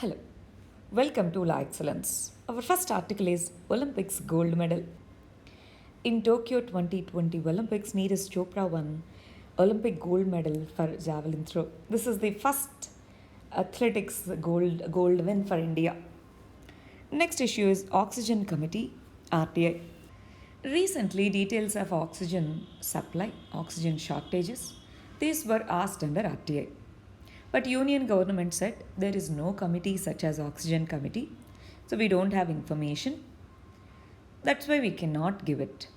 Hello, welcome to La Excellence. Our first article is Olympics gold medal. In Tokyo 2020 Olympics, Neeraj Chopra won Olympic gold medal for javelin throw. This is the first athletics gold win for India. Next issue is Oxygen Committee RTI. Recently, details of oxygen supply, oxygen shortages, these were asked under RTI. But Union government said there is no committee such as Oxygen Committee, so we don't have information. That's why we cannot give it.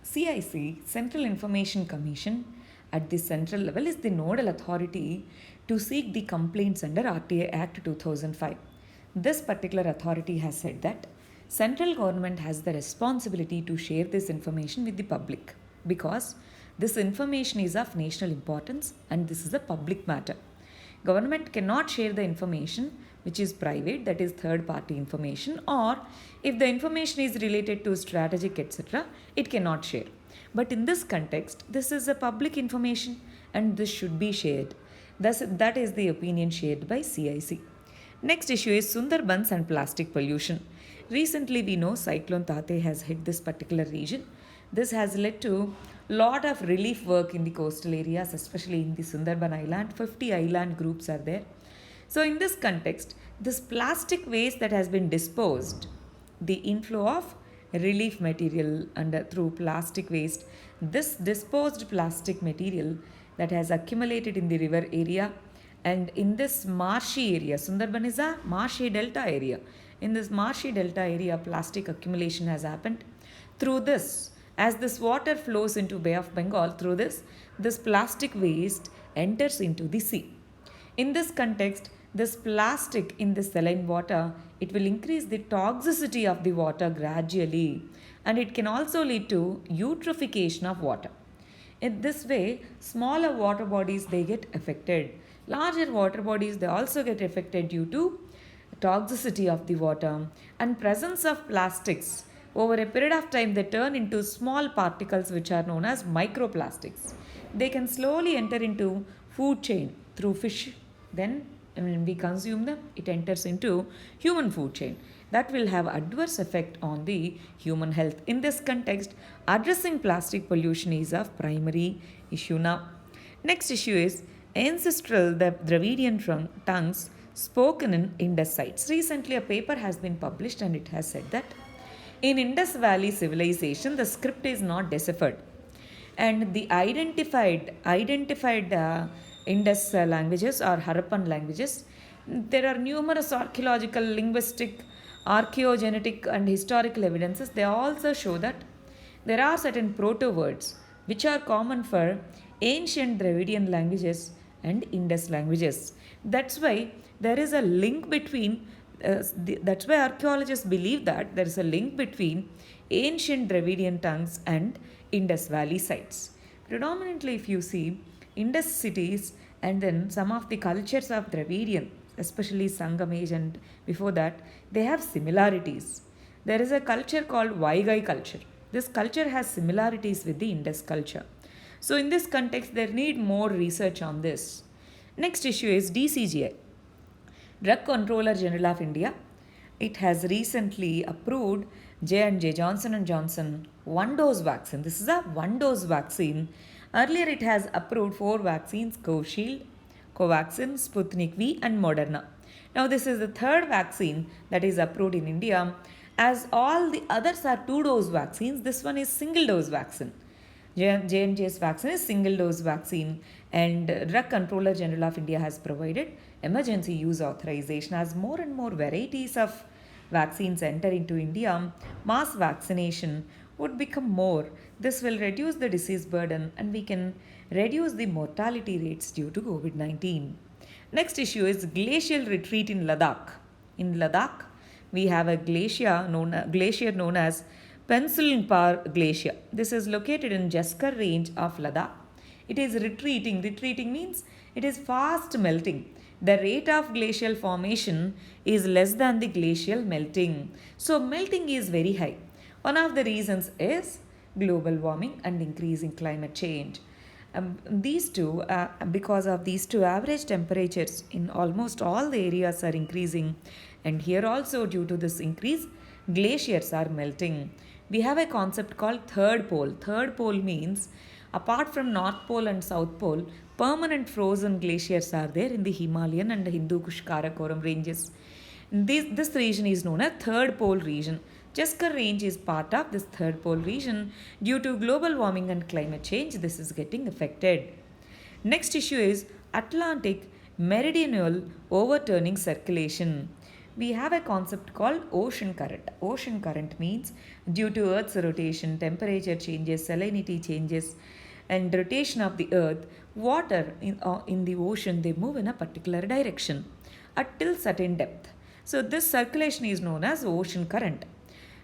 CIC, Central Information Commission, at the central level is the nodal authority to seek the complaints under RTI Act 2005. This particular authority has said that central government has the responsibility to share this information with the public because this information is of national importance and this is a public matter. Government cannot share the information which is private, that is third party information, or if the information is related to strategic etc., it cannot share. But in this context, this is a public information and this should be shared. Thus, that is the opinion shared by CIC. Next issue is Sundarbans and plastic pollution. Recently, we know Cyclone Tate has hit this particular region. This has led to lot of relief work in the coastal areas, especially in the Sundarban island. 50 island groups are there. So in this context, this plastic waste that has been disposed, the inflow of relief material through plastic waste, this disposed plastic material that has accumulated in the river area and in this marshy area, Sundarban is a marshy delta area. In this marshy delta area, plastic accumulation has happened. Through this, as this water flows into Bay of Bengal, through this plastic waste enters into the sea. In this context, this plastic in the saline water, it will increase the toxicity of the water gradually and it can also lead to eutrophication of water. In this way, smaller water bodies, they get affected. Larger water bodies, they also get affected due to toxicity of the water and presence of plastics. Over a period of time, they turn into small particles which are known as microplastics. They can slowly enter into food chain through fish. Then when we consume them, it enters into human food chain. That will have adverse effect on the human health. In this context, addressing plastic pollution is a primary issue now. Next issue is Ancestral Dravidian tongues spoken in Indus sites. Recently, a paper has been published and it has said that in Indus Valley civilization, the script is not deciphered, and the identified Indus languages or Harappan languages. There are numerous archaeological, linguistic, archaeogenetic, and historical evidences. They also show that there are certain proto words which are common for ancient Dravidian languages and Indus languages. That's why there is a link between. That's why archaeologists believe that there is a link between ancient Dravidian tongues and Indus Valley sites. Predominantly, if you see Indus cities and then some of the cultures of Dravidian, especially Sangam age and before that, they have similarities. There is a culture called Vaigai culture. This culture has similarities with the Indus culture. So in this context, there need more research on this. Next issue is DCGI. Drug Controller General of India, it has recently approved J&J Johnson & Johnson one-dose vaccine. This is a one-dose vaccine. Earlier it has approved 4 vaccines, Covishield, Covaxin, Sputnik V and Moderna. Now this is the third vaccine that is approved in India. As all the others are 2-dose vaccines, this one is single-dose vaccine. J&J's vaccine is single-dose vaccine and Drug Controller General of India has provided emergency use authorization. As more and more varieties of vaccines enter into India, mass vaccination would become more. This will reduce the disease burden and we can reduce the mortality rates due to COVID-19. Next issue is glacial retreat in Ladakh. In Ladakh, we have a glacier known as Pencil Glacier. This is located in Jaskar range of Ladakh. It is retreating. Retreating means it is fast melting. The rate of glacial formation is less than the glacial melting. So melting is very high. One of the reasons is global warming and increasing climate change. Because of these two, average temperatures in almost all the areas are increasing, and here also, due to this increase, glaciers are melting. We have a concept called third pole. Third pole means apart from North Pole and South Pole, permanent frozen glaciers are there in the Himalayan and Hindu Kush Karakoram ranges. This region is known as third pole region. Jaskar range is part of this third pole region. Due to global warming and climate change, this is getting affected. Next issue is Atlantic Meridional Overturning Circulation. We have a concept called ocean current. Ocean current means due to Earth's rotation, temperature changes, salinity changes, and rotation of the Earth, water in the ocean, they move in a particular direction at till certain depth. So this circulation is known as ocean current.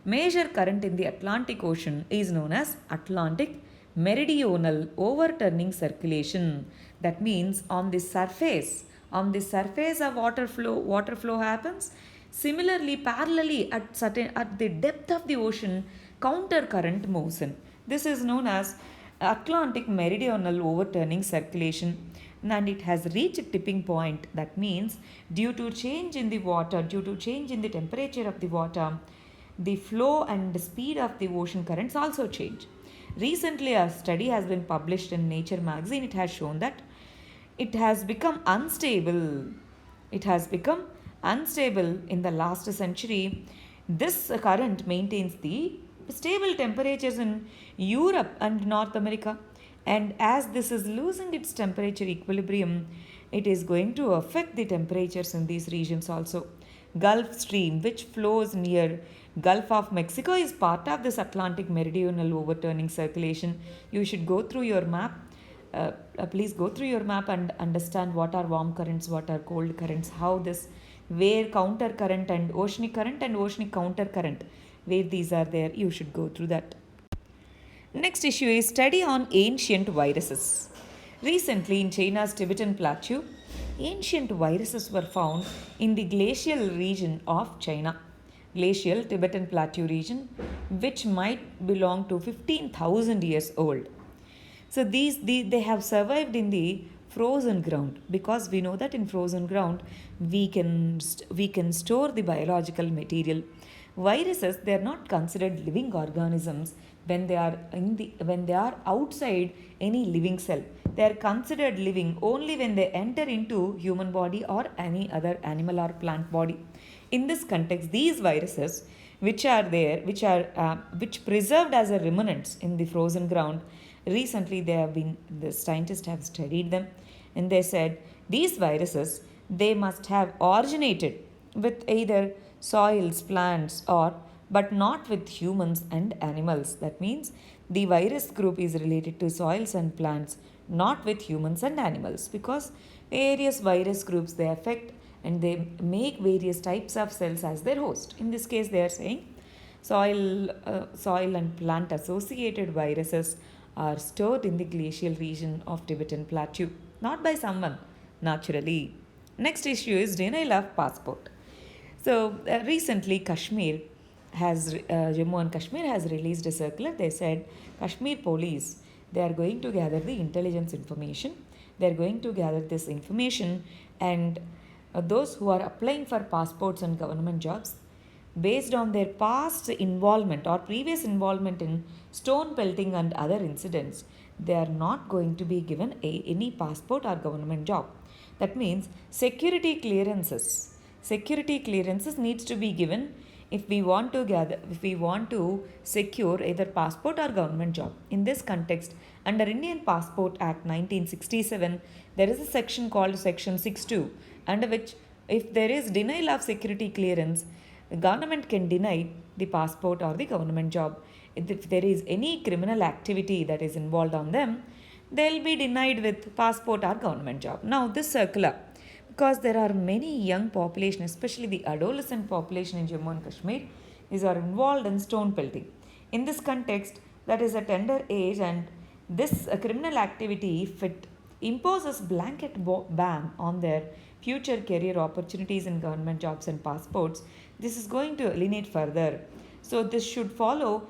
Major current in the Atlantic Ocean is known as Atlantic Meridional Overturning Circulation. That means on the surface of water flow happens. Similarly, parallelly at the depth of the ocean, counter current moves in. This is known as Atlantic Meridional Overturning Circulation, and it has reached a tipping point. That means due to change in the water, due to change in the temperature of the water, the flow and the speed of the ocean currents also change. Recently, a study has been published in Nature magazine. It has shown that it has become unstable. It has become unstable in the last century. This current maintains the stable temperatures in Europe and North America. And as this is losing its temperature equilibrium, it is going to affect the temperatures in these regions also. Gulf Stream, which flows near Gulf of Mexico, is part of this Atlantic Meridional Overturning Circulation. You should go through your map. Please go through your map and understand what are warm currents, what are cold currents, how this, where counter current and oceanic counter current, where these are there. You should go through that. Next issue is study on ancient viruses. Recently, in China's Tibetan Plateau, ancient viruses were found in the glacial region of China. Glacial Tibetan Plateau region, which might belong to 15,000 years old. So they have survived in the frozen ground, because we know that in frozen ground we can store the biological material. Viruses, they are not considered living organisms when they are outside any living cell. They are considered living only when they enter into human body or any other animal or plant body. In this context, these viruses which preserved as a remnants in the frozen ground, recently the scientists have studied them, and they said these viruses, they must have originated with either soils, plants, but not with humans and animals. That means the virus group is related to soils and plants, not with humans and animals, because various virus groups, they affect and they make various types of cells as their host. In this case, they are saying soil and plant associated viruses are stored in the glacial region of Tibetan Plateau, not by someone, naturally. Next issue is denial of passport. So recently, Jammu and Kashmir has released a circular. They said Kashmir police, they are going to gather the intelligence information. They are going to gather this information, and those who are applying for passports and government jobs, based on their past involvement or previous involvement in stone pelting and other incidents, they are not going to be given any passport or government job. That means security clearances needs to be given if we want to secure either passport or government job. In this context, under Indian Passport Act 1967, there is a section called Section 6.2, under which if there is denial of security clearance, the government can deny the passport or the government job. If there is any criminal activity that is involved on them, they'll be denied with passport or government job. Now this circular, because there are many young population, especially the adolescent population in Jammu and Kashmir, these are involved in stone pelting. In this context, that is a tender age, and this criminal activity, if it imposes blanket ban on their future career opportunities in government jobs and passports, this is going to alienate further. So this should follow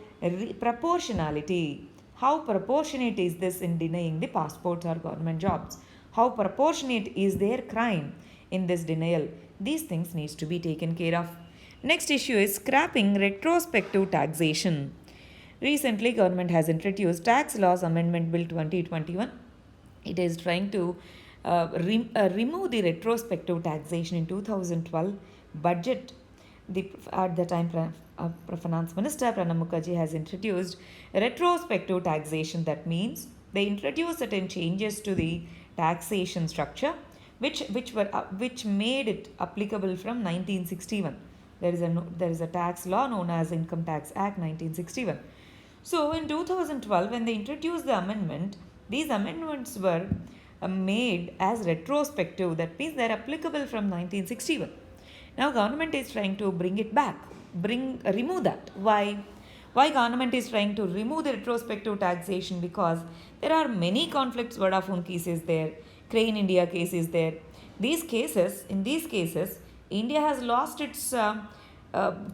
proportionality. How proportionate is this in denying the passports or government jobs? How proportionate is their crime in this denial? These things needs to be taken care of. Next issue is scrapping retrospective taxation. Recently, government has introduced Tax Laws Amendment Bill 2021. It is trying to remove the retrospective taxation in 2012 budget. At the time, Finance Minister Pranab Mukherjee has introduced retrospective taxation. That means they introduced certain changes to the taxation structure, which made it applicable from 1961. There is a tax law known as Income Tax Act 1961. So in 2012, when they introduced the amendment, these amendments were made as retrospective. That means they are applicable from 1961. Now government is trying to bring it back, remove that. Why? Why government is trying to remove the retrospective taxation? Because there are many conflicts. Vodafone case is there, Crane India case is there. In these cases, India has lost its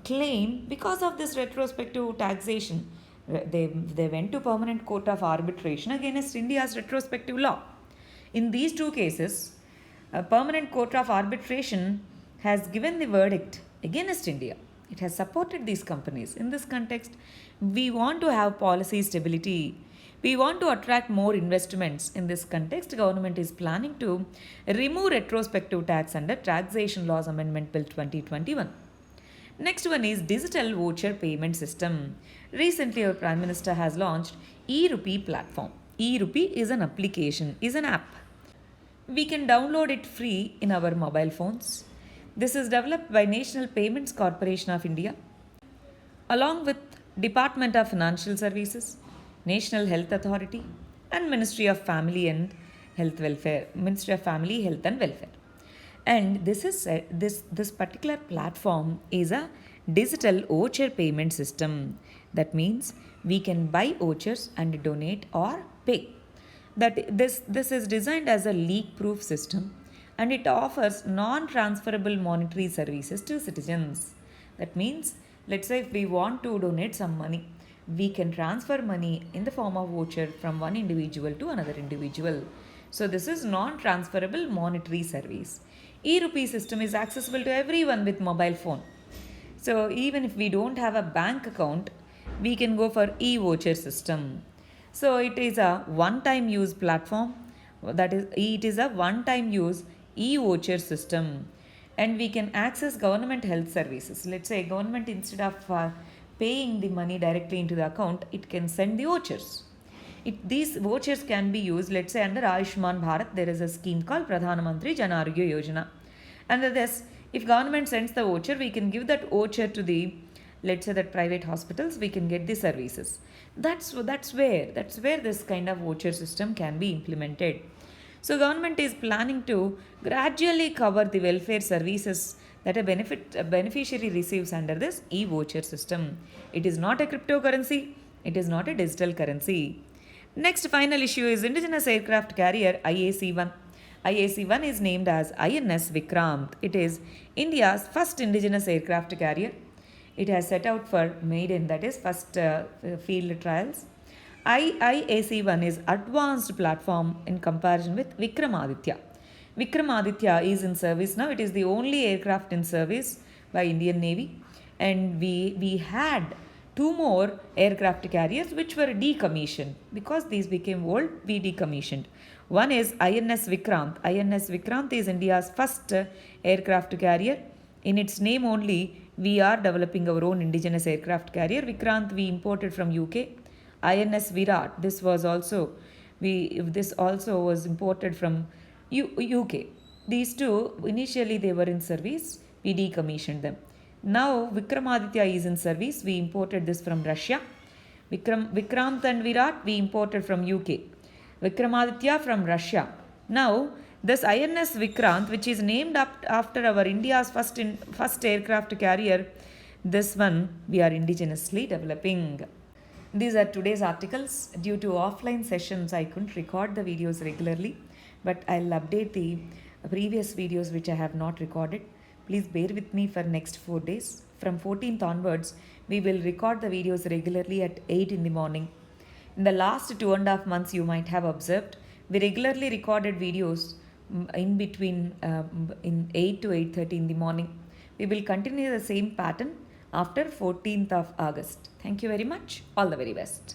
claim because of this retrospective taxation. They went to permanent court of arbitration against India's retrospective law. In these two cases, a permanent court of arbitration has given the verdict against India. It has supported these companies. In this context, we want to have policy stability. We want to attract more investments. In this context, government is planning to remove retrospective tax under Taxation Laws Amendment Bill 2021. Next one is digital voucher payment system. Recently, our Prime Minister has launched e-Rupee platform. E-Rupee is an application, is an app. We can download it free in our mobile phones. This is developed by National Payments Corporation of India along with Department of Financial Services, National Health Authority and Ministry of Family and Health Welfare. And this particular platform is a digital voucher payment system. That means we can buy vouchers and donate or pay. This is designed as a leak-proof system, and it offers non-transferable monetary services to citizens. That means, let's say if we want to donate some money, we can transfer money in the form of voucher from one individual to another individual. So this is non-transferable monetary service. E-Rupee system is accessible to everyone with mobile phone. So even if we don't have a bank account, we can go for e-voucher system. So it is a one-time use platform. That is, it is a one-time use e-voucher system, and we can access government health services. Let's say government, instead of paying the money directly into the account, it can send the vouchers. These vouchers can be used, let's say under Ayushman Bharat, there is a scheme called Pradhan Mantri Jan Arogya Yojana. Under this, if government sends the voucher, we can give that voucher to the, let's say that private hospitals, we can get the services. That's where this kind of voucher system can be implemented. So government is planning to gradually cover the welfare services that a beneficiary receives under this e-voucher system. It is not a cryptocurrency. It is not a digital currency. Next final issue is Indigenous aircraft carrier IAC-1. IAC-1 is named as INS Vikrant. It is India's first indigenous aircraft carrier. It has set out for maiden, that is first field trials. IAC-1 is advanced platform in comparison with Vikramaditya. Vikramaditya is in service now. It is the only aircraft in service by Indian Navy, and we had two more aircraft carriers which were decommissioned. Because these became old, we decommissioned. One is INS Vikrant. INS Vikrant is India's first aircraft carrier. In its name only, we are developing our own indigenous aircraft carrier. Vikrant we imported from UK. INS Virat, this also was imported from UK. These two, initially they were in service, we decommissioned them. Now Vikramaditya is in service, we imported this from Russia. Vikrant and Virat we imported from UK. Vikramaditya from Russia. Now this INS Vikrant, which is named after our India's first aircraft carrier, this one we are indigenously developing. These are today's articles. Due to offline sessions, I couldn't record the videos regularly, but I'll update the previous videos which I have not recorded. Please bear with me for next 4 days. From 14th onwards, we will record the videos regularly at 8 in the morning. In the last 2.5 months, you might have observed, we regularly recorded videos in between in 8 to 8:30 in the morning. We will continue the same pattern after 14th of August. Thank you very much. All the very best.